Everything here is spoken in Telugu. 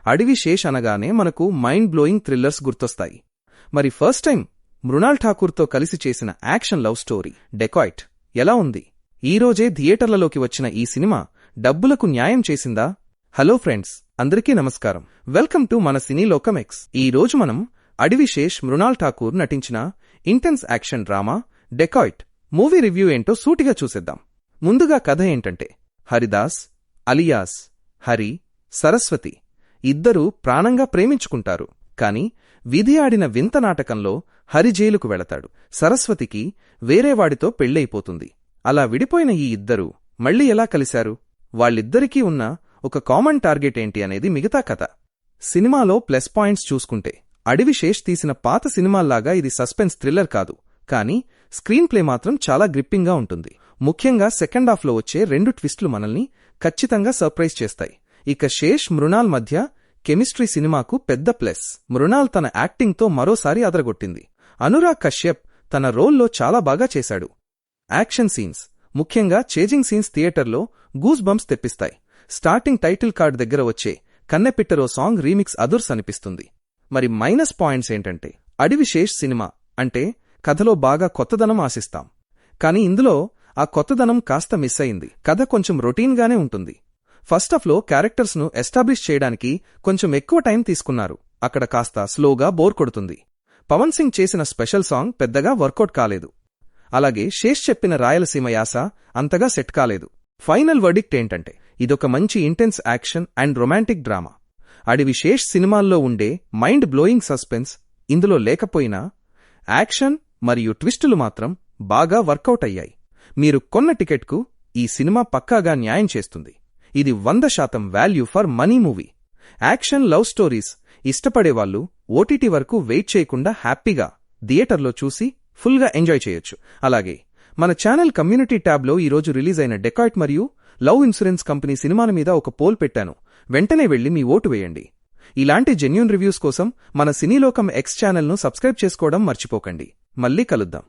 అడవి శేష్ అనగానే మనకు మైండ్ బ్లోయింగ్ థ్రిల్లర్స్ గుర్తొస్తాయి. మరి ఫస్ట్ టైం మృణాల్ ఠాకూర్తో కలిసి చేసిన యాక్షన్ లవ్ స్టోరీ డెకాయిట్ ఎలా ఉంది? ఈరోజే థియేటర్లలోకి వచ్చిన ఈ సినిమా డబ్బులకు న్యాయం చేసిందా? హలో ఫ్రెండ్స్, అందరికీ నమస్కారం. వెల్కమ్ టు మన సినీ లోకం ఎక్స్. ఈ రోజు మనం అడవి శేష్ మృణాల్ ఠాకూర్ నటించిన intense action drama dacoit movie review ఏంటో సూటిగా చూసేద్దాం. ముందుగా కథ ఏంటంటే, హరిదాస్ అలియాస్ హరి, సరస్వతి ఇద్దరూ ప్రాణంగా ప్రేమించుకుంటారు. కాని విధి ఆడిన వింత నాటకంలో హరి జైలుకు వెళతాడు. సరస్వతికి వేరేవాడితో పెళ్లైపోతుంది. అలా విడిపోయిన ఈ ఇద్దరూ మళ్లీ ఎలా కలిశారు? వాళ్ళిద్దరికీ ఉన్న ఒక కామన్ టార్గెట్ ఏంటి అనేది మిగతా కథ. సినిమాలో ప్లస్ పాయింట్స్ చూసుకుంటే, అడవి శేష్ తీసిన పాత సినిమాల్లాగా ఇది సస్పెన్స్ థ్రిల్లర్ కాదు, కానీ స్క్రీన్ ప్లే మాత్రం చాలా గ్రిప్పింగ్గా ఉంటుంది. ముఖ్యంగా సెకండ్ హాఫ్లో వచ్చే 2 ట్విస్టులు మనల్ని ఖచ్చితంగా సర్ప్రైజ్ చేస్తాయి. ఇక శేష్ మృణాల్ మధ్య కెమిస్ట్రీ సినిమాకు పెద్ద ప్లస్. మృణాల్ తన యాక్టింగ్తో మరోసారి అదరగొట్టింది. అనురాగ్ కశ్యప్ తన రోల్లో చాలా బాగా చేశాడు. యాక్షన్ సీన్స్, ముఖ్యంగా చేజింగ్ సీన్స్ థియేటర్లో గూస్ బంప్స్ తెప్పిస్తాయి. స్టార్టింగ్ టైటిల్ కార్డ్ దగ్గర వచ్చే కన్నెపిట్టరో సాంగ్ రీమిక్స్ అదుర్స్ అనిపిస్తుంది. మరి మైనస్ పాయింట్స్ ఏంటంటే, అడవి శేష్ సినిమా అంటే కథలో బాగా కొత్తదనం ఆశిస్తాం, కానీ ఇందులో ఆ కొత్తదనం కాస్త మిస్ అయింది. కథ కొంచెం రొటీన్గానే ఉంటుంది. ఫస్ట్ హాఫ్లో క్యారెక్టర్స్ను ఎస్టాబ్లిష్ చేయడానికి కొంచెం ఎక్కువ టైం తీసుకున్నారు. అక్కడ కాస్త స్లోగా బోర్ కొడుతుంది. పవన్ సింగ్ చేసిన స్పెషల్ సాంగ్ పెద్దగా వర్కౌట్ కాలేదు. అలాగే శేష్ చెప్పిన రాయలసీమ యాస అంతగా సెట్ కాలేదు. ఫైనల్ వర్డిక్ట్ ఏంటంటే, ఇదొక మంచి intense action and romantic drama. అడవి శేష్ సినిమాల్లో ఉండే మైండ్ బ్లోయింగ్ సస్పెన్స్ ఇందులో లేకపోయినా యాక్షన్ మరియు ట్విస్టులు మాత్రం బాగా వర్కౌట్ అయ్యాయి. మీరు కొన్న టికెట్కు ఈ సినిమా పక్కాగా న్యాయం చేస్తుంది. ఇది 100% value for money movie. Action love stories ఇష్టపడేవాళ్లు ఓటీటీ వరకు వెయిట్ చేయకుండా హ్యాపీగా థియేటర్లో చూసి ఫుల్గా ఎంజాయ్ చేయొచ్చు. అలాగే మన ఛానల్ కమ్యూనిటీ ట్యాబ్లో ఈరోజు రిలీజ్ అయిన డెకాయిట్ మరియు లవ్ ఇన్సూరెన్స్ కంపెనీ సినిమాల మీద ఒక పోల్ పెట్టాను. వెంటనే వెళ్లి మీ ఓటు వేయండి. ఇలాంటి జెన్యూన్ రివ్యూస్ కోసం మన సినీలోకం ఎక్స్ ఛానల్ను సబ్స్క్రైబ్ చేసుకోవడం మర్చిపోకండి. మళ్ళీ కలుద్దాం.